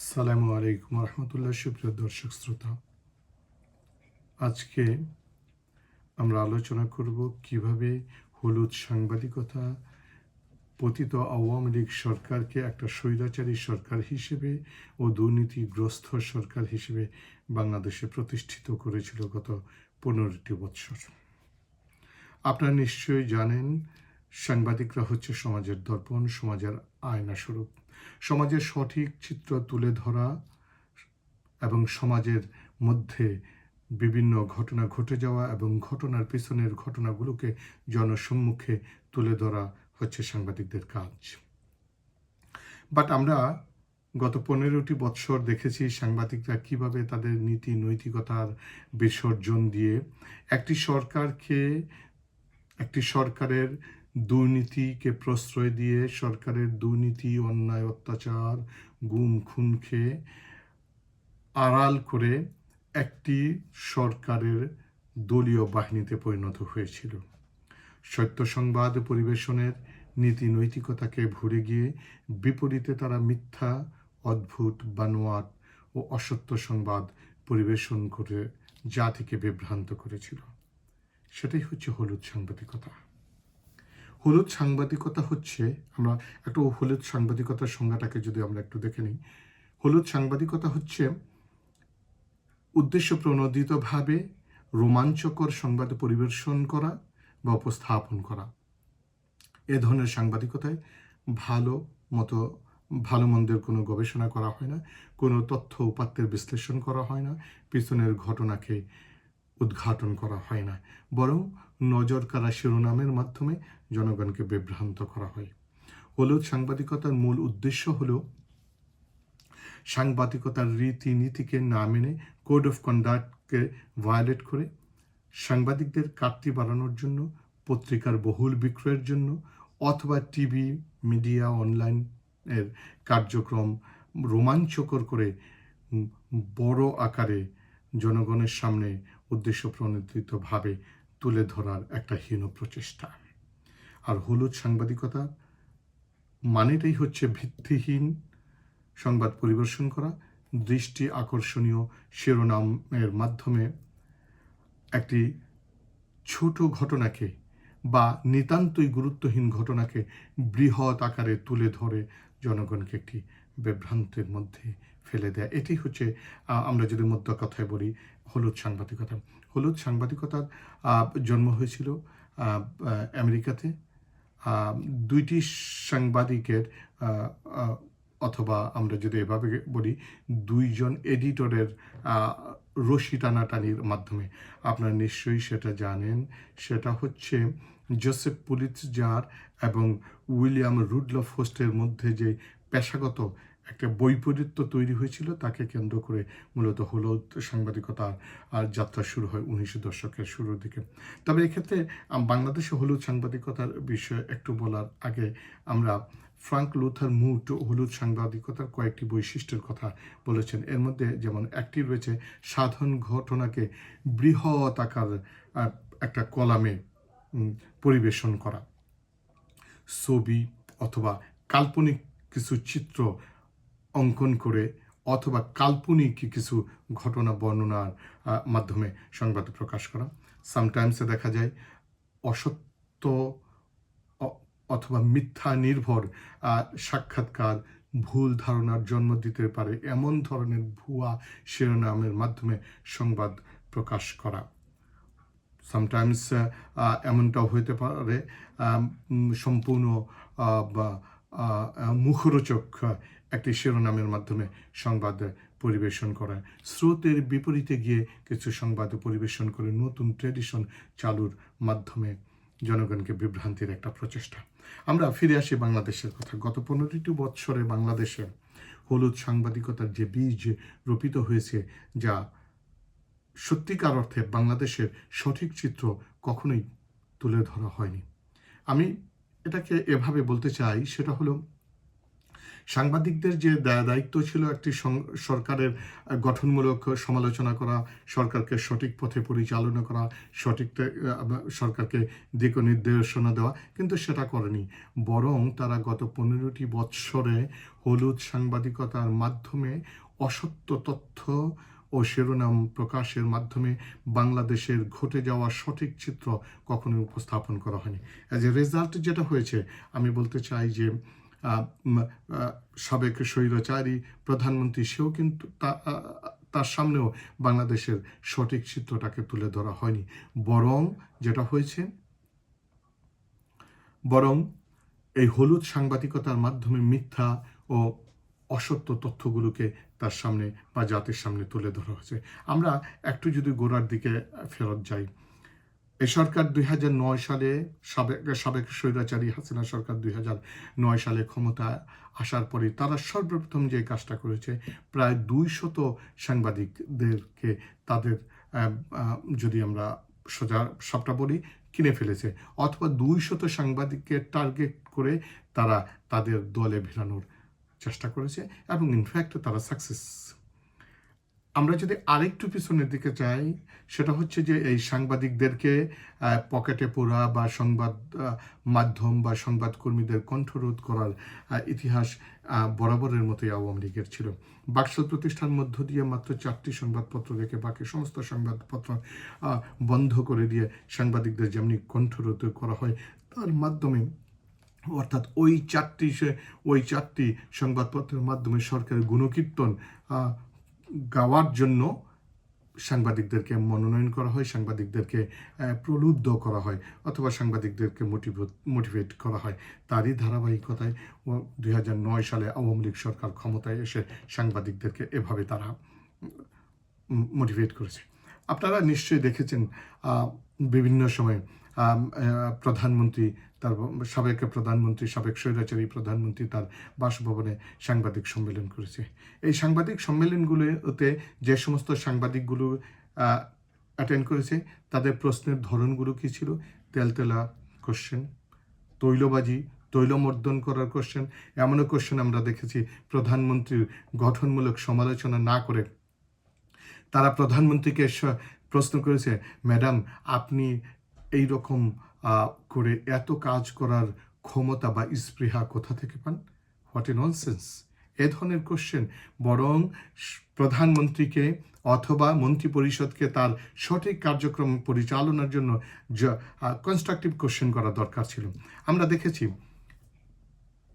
আসসালামু আলাইকুম রহমতুল্লাহ। সুপ্রিয় দর্শক শ্রোতা, আজকে আমরা আলোচনা করব কিভাবে হলুদ সাংবাদিকতা পতিত আওয়ামী লীগ সরকারকে একটা স্বৈরাচারী সরকার হিসেবে ও দুর্নীতিগ্রস্ত সরকার হিসেবে বাংলাদেশে প্রতিষ্ঠিত করেছিল গত 15টি বৎসর। আপনারা নিশ্চয়ই জানেন, সাংবাদিকরা হচ্ছে সমাজের দর্পণ, সমাজের আয়না স্বরূপ। সমাজের সঠিক চিত্র তুলে ধরা এবং সমাজের মধ্যে বিভিন্ন ঘটনা ঘটে যাওয়া এবং ঘটনার পিছনের ঘটনাগুলোকে জনসম্মুখে তুলে ধরা হচ্ছে সাংবাদিকদের কাজ। বাট আমরা গত 15টি বৎসর দেখেছি সাংবাদিকরা কিভাবে তাদের নীতি নৈতিকতার বিসর্জন দিয়ে একটি সরকারের দুর্নীতিকে প্রশ্রয় দিয়ে, সরকারের দুর্নীতি, অন্যায়, অত্যাচার, গুম খুনকে আড়াল করে একটি সরকারের দলীয় বাহিনীতে পরিণত হয়েছিল। সত্য সংবাদ পরিবেশনের নীতি নৈতিকতাকে ভুলে গিয়ে বিপরীতে তারা মিথ্যা, অদ্ভুত, বানোয়াট ও অসত্য সংবাদ পরিবেশন করে জাতিকে বিভ্রান্ত করেছিল। সেটাই হচ্ছে হলুদ সাংবাদিকতা। হলুদ সাংবাদিকতা হচ্ছে, আমরা একটু হলুদ সাংবাদিকতার সংজ্ঞাটাকে যদি আমরা একটু দেখে নিই। হলুদ সাংবাদিকতা হচ্ছে উদ্দেশ্য প্রণোদিতভাবে রোমাঞ্চকর সংবাদ পরিবেশন করা বা উপস্থাপন করা। এ ধরনের সাংবাদিকতায় ভালো মন্দের কোনো গবেষণা করা হয় না, কোনো তথ্য উপাত্তের বিশ্লেষণ করা হয় না, পিছনের ঘটনাকে উদ্ঘাটন করা হয় না, বরং নজর কাড়া শিরোনামের মাধ্যমে জনগণকে বিভ্রান্ত করা হয়। হলুদ সাংবাদিকতার মূল উদ্দেশ্য হলো সাংবাদিকতার রীতিনীতিকে না মেনে, কোড অফ কন্ডাক্টকে ভায়োলেট করে সাংবাদিকদের কাটতি বাড়ানোর জন্য, পত্রিকার বহুল বিক্রয়ের জন্য, অথবা টিভি, মিডিয়া, অনলাইনের কার্যক্রম রোমাঞ্চকর করে বড় আকারে জনগণের সামনে উদ্দেশ্য প্রণোদিতভাবে তুলে ধরার একটা হীন প্রচেষ্টা। আর হলুদ সাংবাদিকতা মানেটাই হচ্ছে ভিত্তিহীন সংবাদ পরিবেশন করা, দৃষ্টি আকর্ষণীয় শিরোনামের মাধ্যমে একটি ছোট ঘটনাকে বা নিতান্তই গুরুত্বহীন ঘটনাকে বৃহৎ আকারে তুলে ধরে জনগণকে একটি বিভ্রান্তের মধ্যে ফেলে দেয়। এটি হচ্ছে, আমরা যদি মধ্য কথায় বলি, হলুদ সাংবাদিকতা। হলুদ সাংবাদিকতার জন্ম হয়েছিল আমেরিকাতে। দুইটি সাংবাদিকের, অথবা আমরা যদি এভাবে বলি, দুইজন এডিটরের রশি টানাটানির মাধ্যমে। আপনারা নিশ্চয়ই সেটা জানেন। সেটা হচ্ছে জোসেফ পুলিৎজার এবং উইলিয়াম রুডলফ হোস্টের মধ্যে যে পেশাগত একটা বৈপরীত্য তৈরি হয়েছিল, তাকে কেন্দ্র করে মূলত হলুদ সাংবাদিকতার যাত্রা শুরু হয় 19 দশকের শুরুর দিকে। তবে এক্ষেত্রে বাংলাদেশে হলুদ সাংবাদিকতার বিষয়ে একটু বলার আগে আমরা ফ্রাঙ্ক লুথার মুট হলুদ সাংবাদিকতার কয়েকটি বৈশিষ্ট্যের কথা বলেছেন। এর মধ্যে যেমন একটি রয়েছে সাধারণ ঘটনাকে বৃহৎ আকার একটা কলামে পরিবেশন করা, ছবি অথবা কাল্পনিক কিছু চিত্র অঙ্কন করে অথবা কাল্পনিক কিছু ঘটনা বর্ণনার মাধ্যমে সংবাদ প্রকাশ করা। সামটাইমসে দেখা যায় অসত্য অথবা মিথ্যা নির্ভর সাক্ষাৎকার ভুল ধারণার জন্ম দিতে পারে এমন ধরনের ভুয়া শিরোনামের মাধ্যমে সংবাদ প্রকাশ করা। সামটাইমস এমনটাও হইতে পারে সম্পূর্ণ মুখরোচক একটি শিরোনামের মাধ্যমে সংবাদ পরিবেশন করা, স্রোতের বিপরীতে গিয়ে কিছু সংবাদ পরিবেশন করে নতুন ট্র্যাডিশন চালুর মাধ্যমে জনগণকে বিভ্রান্তির একটা প্রচেষ্টা। আমরা ফিরে আসি বাংলাদেশের কথা। গত 15টি বৎসরে বাংলাদেশে হলুদ সাংবাদিকতার যে বীজ রোপিত হয়েছে, যা সত্যিকার অর্থে বাংলাদেশের সঠিক চিত্র কখনোই তুলে ধরা হয়নি। আমি এটাকে এভাবে বলতে চাই, সেটা হলো সাংবাদিকদের যে দায়িত্ব ছিল একটি সরকারের গঠনমূলক সমালোচনা করা, সরকারকে সঠিক পথে পরিচালনা করা, সরকারকে দিক নির্দেশনা দেওয়া, কিন্তু সেটা করেনি। বরং তারা গত 15টি বৎসরে হলুদ সাংবাদিকতার মাধ্যমে অসত্য তথ্য ও শিরোনাম প্রকাশের মাধ্যমে বাংলাদেশের ঘটে যাওয়া সঠিক চিত্র কখনোই উপস্থাপন করা হয়নি। অ্যাজ এ রেজাল্ট যেটা হয়েছে, আমি বলতে চাই যে সাবেক স্বৈরাচারী প্রধানমন্ত্রী সেও কিন্তু তার সামনেও বাংলাদেশের সঠিক চিত্রটাকে তুলে ধরা হয়নি। বরং এই হলুদ সাংবাদিকতার মাধ্যমে মিথ্যা ও অসত্য তথ্যগুলোকে তার সামনে বা জাতির সামনে তুলে ধরা হয়েছে। আমরা একটু যদি গোড়ার দিকে ফেরত যাই, এই সরকার 2009 সালে সাবেক স্বৈরাচারী হাসিনা সরকার 2009 সালে ক্ষমতায় আসার পরে তারা সর্বপ্রথম যে কাজটা করেছে, প্রায় 200 সাংবাদিকদেরকে তাদের যদি আমরা সোজা সবটা বলি কিনে ফেলেছে, অথবা 200 সাংবাদিককে টার্গেট করে তারা তাদের দলে ভিড়ানোর চেষ্টা করেছে এবং ইনফ্যাক্ট তারা সাকসেস। আমরা যদি আরেকটু পিছনের দিকে যাই, সেটা হচ্ছে যে এই সাংবাদিকদেরকে পকেটে পোড়া বা সংবাদ মাধ্যম বা সংবাদকর্মীদের কণ্ঠরোধ করার ইতিহাস বরাবরের মতোই আওয়ামী লীগের ছিল। বাকশাল প্রতিষ্ঠার মধ্য দিয়ে মাত্র 4টি সংবাদপত্র রেখে বাকি সমস্ত সংবাদপত্র বন্ধ করে দিয়ে সাংবাদিকদের যেমনি কণ্ঠরোধ করা হয়, তার মাধ্যমে অর্থাৎ ওই চারটি সংবাদপত্রের মাধ্যমে সরকারের গুণকীর্তন গাওয়ার জন্য সাংবাদিকদেরকে মনোনয়ন করা হয়, সাংবাদিকদেরকে প্রলুব্ধ করা হয়, অথবা সাংবাদিকদেরকে মোটিভেট করা হয়। তারই ধারাবাহিকতায় 2009 সালে আওয়ামী লীগ সরকার ক্ষমতায় এসে সাংবাদিকদেরকে এভাবে তারা মোটিভেট করেছে। আপনারা নিশ্চয়ই দেখেছেন বিভিন্ন সময়ে প্রধানমন্ত্রী, তার সাবেক স্বৈরাচারী প্রধানমন্ত্রী তার বাসভবনে সাংবাদিক সম্মেলন করেছে। এই সাংবাদিক সম্মেলনগুলোতে যে সমস্ত সাংবাদিকগুলো অ্যাটেন্ড করেছে, তাদের প্রশ্নের ধরনগুলো কী ছিল? তেলতেলা কোশ্চেন, তৈলমর্দন করার কোশ্চেন। এমনও কোশ্চেন আমরা দেখেছি প্রধানমন্ত্রীর গঠনমূলক সমালোচনা না করে তারা প্রধানমন্ত্রীকে প্রশ্ন করেছে, ম্যাডাম আপনি এই রকম করে এত কাজ করার ক্ষমতা বা স্পৃহা কোথা থেকে পান? What a nonsense! এ ধরনের কোশ্চেন বরং প্রধানমন্ত্রীকে অথবা মন্ত্রী পরিষদকে তার সঠিক কার্যক্রম পরিচালনার জন্য কনস্ট্রাকটিভ কোশ্চেন করা দরকার ছিল। আমরা দেখেছি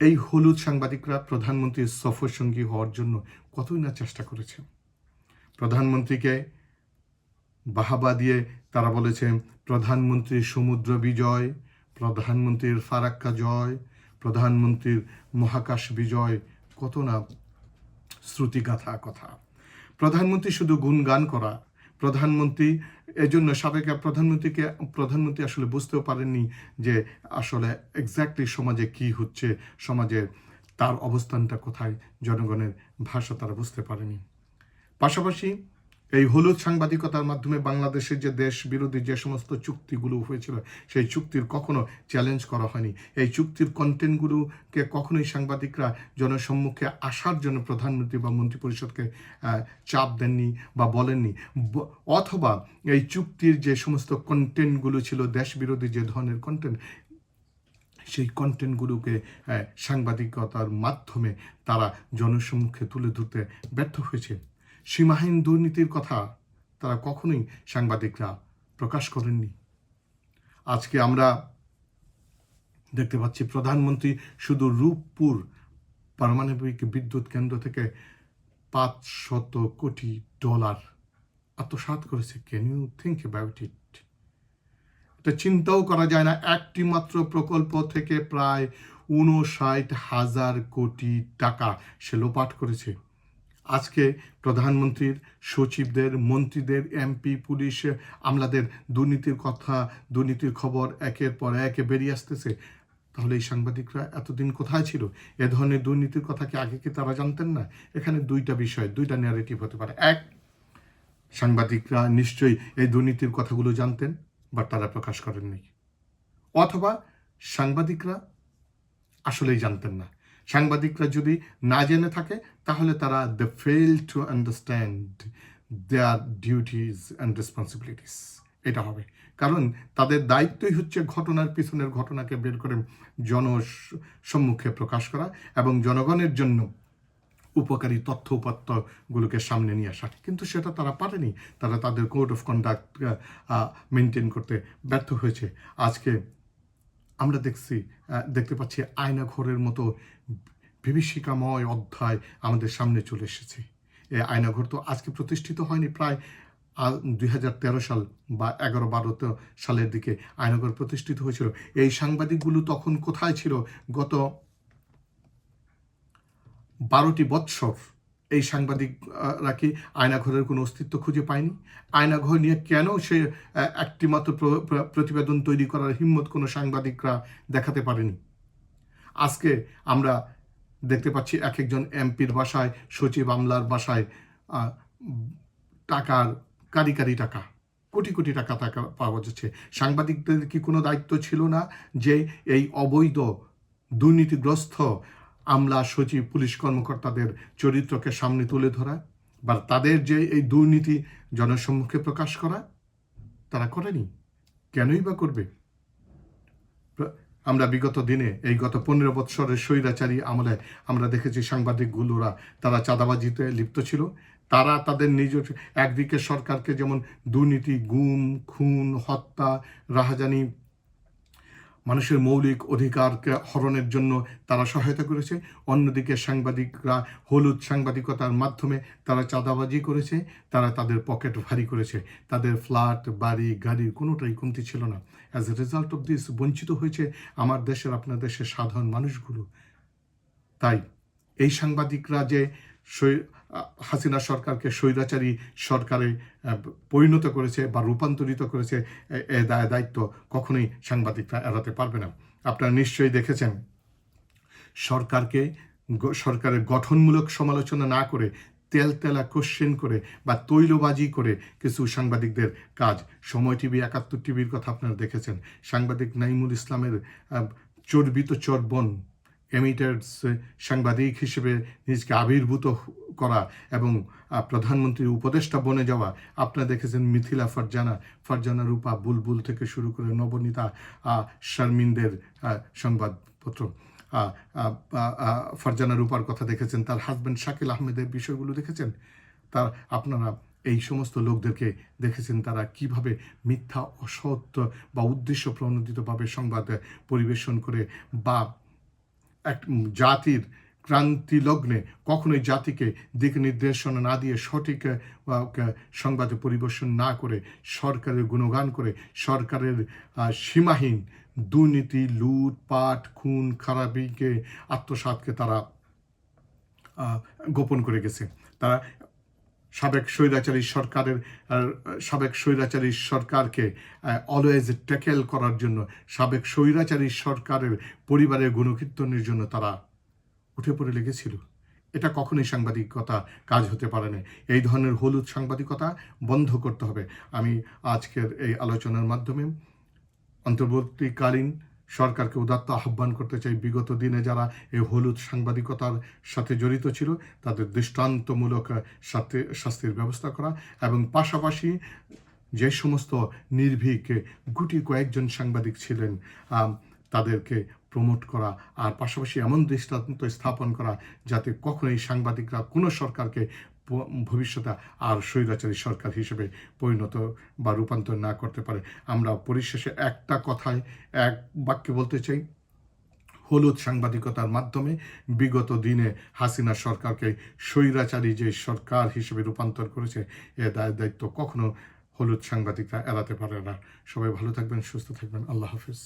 এই হলুদ সাংবাদিকরা প্রধানমন্ত্রীর সফর সঙ্গী হওয়ার জন্য কতই না চেষ্টা করেছে। প্রধানমন্ত্রীকে বাহাবা দিয়ে তারা বলেছে প্রধানমন্ত্রীর সমুদ্র বিজয়, প্রধানমন্ত্রীর ফারাক্কা জয়, প্রধানমন্ত্রীর মহাকাশ বিজয়, কত না শ্রুতিগাথা কথা। প্রধানমন্ত্রী শুধু গুণগান করা, প্রধানমন্ত্রী এজন্য সাবেক প্রধানমন্ত্রী আসলে বুঝতেও পারেননি যে আসলে এক্স্যাক্টলি সমাজে কি হচ্ছে, সমাজে তার অবস্থানটা কোথায়, জনগণের ভাষা তারা বুঝতে পারেনি। পাশাপাশি এই হলুদ সাংবাদিকতার মাধ্যমে বাংলাদেশের যে দেশ বিরোধী যে সমস্ত চুক্তিগুলো হয়েছিল, সেই চুক্তির কখনো চ্যালেঞ্জ করা হয়নি। এই চুক্তির কন্টেন্টগুলোকে কখনোই সাংবাদিকরা জনসম্মুখে আসার জন্য প্রধানমন্ত্রী বা মন্ত্রিপরিষদকে চাপ দেননি বা বলেননি, অথবা এই চুক্তির যে সমস্ত কন্টেন্টগুলো ছিল দেশ বিরোধী যে ধরনের কন্টেন্ট, সেই কন্টেন্টগুলোকে সাংবাদিকতার মাধ্যমে তারা জনসম্মুখে তুলে ধরতে ব্যর্থ হয়েছে। সীমাহীন দুর্নীতির কথা তারা কখনোই সাংবাদিকরা প্রকাশ করেননি। আজকে আমরা দেখতে পাচ্ছি প্রধানমন্ত্রী শুধু রূপপুর পারমাণবিক বিদ্যুৎ কেন্দ্র থেকে $500 কোটি আত্মসাৎ করেছে। Can you think about it? এটা চিন্তাও করা যায় না। একটি মাত্র প্রকল্প থেকে প্রায় 59,000 কোটি টাকা সে লোপাট করেছে। আজকে প্রধানমন্ত্রীর সচিবদের, মন্ত্রীদের, এমপি, পুলিশ, আমলাদের দুর্নীতির খবর একের পর এক বেরিয়ে আসতেছে। তাহলে এই সাংবাদিকরা এতদিন কোথায় ছিল? এ ধরনের দুর্নীতির কথা কি আগে কি তারা জানতেন না? এখানে দুইটা ন্যারেটিভ হতে পারে। এক, সাংবাদিকরা নিশ্চয়ই এই দুর্নীতির কথাগুলো জানতেন, বাট তারা প্রকাশ করেননি। অথবা সাংবাদিকরা আসলেই জানতেন না। সাংবাদিকরা যদি না জেনে থাকে তাহলে তারা they fail to understand their duties and responsibilities, এটা হবে। কারণ তাদের দায়িত্বই হচ্ছে ঘটনার পিছনের ঘটনাকে বের করে জনসম্মুখে প্রকাশ করা এবং জনগণের জন্য উপকারী তথ্য উপাত্তগুলোকে সামনে নিয়ে আসা, কিন্তু সেটা তারা পারেনি। তারা তাদের কোড অফ কন্ডাক্ট মেনটেন করতে ব্যর্থ হয়েছে। আজকে আমরা দেখতে পাচ্ছি আয়নাঘরের মতো বিভীষিকাময় অধ্যায় আমাদের সামনে চলে এসেছে। এই আয়নাঘর তো আজকে প্রতিষ্ঠিত হয়নি, প্রায় 2013 সাল বা 11-12 সালের দিকে আয়নাঘর প্রতিষ্ঠিত হয়েছিল। এই সাংবাদিকগুলো তখন কোথায় ছিল? গত 12টি বৎসর এই সাংবাদিকরা কি আয়নাঘরের কোনো অস্তিত্ব খুঁজে পায়নি? আয়নাঘর নিয়ে কেন সে একটি মাত্র প্রতিবেদন তৈরি করার হিম্মত কোনো সাংবাদিকরা দেখাতে পারেনি? আজকে আমরা দেখতে পাচ্ছি এক একজন এমপির বাসায়, সচিব আমলার বাসায় টাকার কারি টাকা, কোটি কোটি টাকা পাওয়া যাচ্ছে। সাংবাদিকদের কি কোনো দায়িত্ব ছিল না যে এই অবৈধ দুর্নীতিগ্রস্ত আমলা, সচিব, পুলিশ কর্মকর্তাদের চরিত্রকে সামনে তুলে ধরা বা তাদের যে এই দুর্নীতি জনসম্মুখে প্রকাশ করা? তারা করেনি। কেনই বা করবে? আমরা বিগত দিনে এই গত 15 বৎসরের স্বৈরাচারী আমলে আমরা দেখেছি সাংবাদিকগুলোরা তারা চাঁদাবাজিতে লিপ্ত ছিল। তারা তাদের নিজস্ব একদিকে সরকারকে যেমন দুর্নীতি, গুম, খুন, হত্যা, রাহাজানি, মানুষের মৌলিক অধিকারকে হরণের জন্য তারা সহায়তা করেছে, অন্যদিকে সাংবাদিকরা হলুদ সাংবাদিকতার মাধ্যমে তারা চাঁদাবাজি করেছে, তারা তাদের পকেট ভারী করেছে। তাদের ফ্ল্যাট, বাড়ি, গাড়ির কোনোটাই কমতি ছিল না। As a result of this বঞ্চিত হয়েছে আমার দেশের, আপনার দেশের সাধারণ মানুষগুলো। তাই এই সাংবাদিকরা যে হাসিনা সরকারকে স্বৈরাচারী সরকারে পরিণত করেছে বা রূপান্তরিত করেছে, এ দায়িত্ব কখনোই সাংবাদিকরা এড়াতে পারবে না। আপনারা নিশ্চয়ই দেখেছেন সরকারের গঠনমূলক সমালোচনা না করে তেলতেলা কোশ্চেন করে বা তৈলবাজি করে কিছু সাংবাদিকদের কাজ। সময় টিভি, 71 টিভির কথা আপনারা দেখেছেন। সাংবাদিক নাইমুল ইসলামের চর্বিত চর্বণ এমিটার্স সাংবাদিক হিসেবে নিজকে আবির্ভূত করা এবং প্রধানমন্ত্রীর উপদেষ্টা বনে যাওয়া। আপনারা দেখেছেন মিথিলা ফারজানা রূপা, বুলবুল থেকে শুরু করে নবনীতা, শারমিনদের সংবাদপত্র, ফারজানা রূপার কথা দেখেছেন, তার হাজব্যান্ড শাকিল আহমেদের বিষয়গুলো দেখেছেন। তার আপনারা এই সমস্ত লোকদেরকে দেখেছেন তারা কিভাবে মিথ্যা, অসত্য বা উদ্দেশ্য প্রণোদিতভাবে সংবাদ পরিবেশন করে বা এক জাতির ক্রান্তি লগ্নে কখনোই জাতিকে দিক নির্দেশনা না দিয়ে সঠিক সংবাদ পরিবেশন না করে সরকারের গুণগান করে সরকারের সীমাহীন দুর্নীতি, লুটপাট, খুন খারাপিকে, আত্মসাৎকে তারা গোপন করে গেছে। তারা সাবেক স্বৈরাচারী সরকারকে অলওয়েজ ট্যাকেল করার জন্য, সাবেক স্বৈরাচারী সরকারের পরিবারের গুণকীর্তনের জন্য তারা উঠে পড়ে লেগেছিল। এটা কখনোই সাংবাদিকতা কাজ হতে পারে না। এই ধরনের হলুদ সাংবাদিকতা বন্ধ করতে হবে। আমি আজকের এই আলোচনার মাধ্যমে অন্তর্বর্তীকালীন সরকারকে উদাত্ত আহ্বান করতে চাই, বিগত দিনে যারা এই হলুদ সাংবাদিকতার সাথে জড়িত ছিল তাদের দৃষ্টান্তমূলক শাস্তির ব্যবস্থা করা এবং পাশাপাশি যে সমস্ত নির্ভীক গুটি কয়েকজন সাংবাদিক ছিলেন তাদেরকে প্রমোট করা, আর পাশাপাশি এমন দৃষ্টান্ত স্থাপন করা যাতে কখনোই সাংবাদিকরা কোনো সরকারকে ভবিষ্যতে আর স্বৈরাচারী সরকার হিসেবে পরিণত বা রূপান্তর না করতে পারে। আমরা পরিশেষে একটা কথায় এক বাক্যে বলতে চাই, হলুদ সাংবাদিকতার মাধ্যমে বিগত দিনে হাসিনা সরকারকে স্বৈরাচারী যে সরকার হিসেবে রূপান্তর করেছে এ দায়িত্ব কখনো হলুদ সাংবাদিকরা এড়াতে পারে না। সবাই ভালো থাকবেন, সুস্থ থাকবেন। আল্লাহ হাফিজ।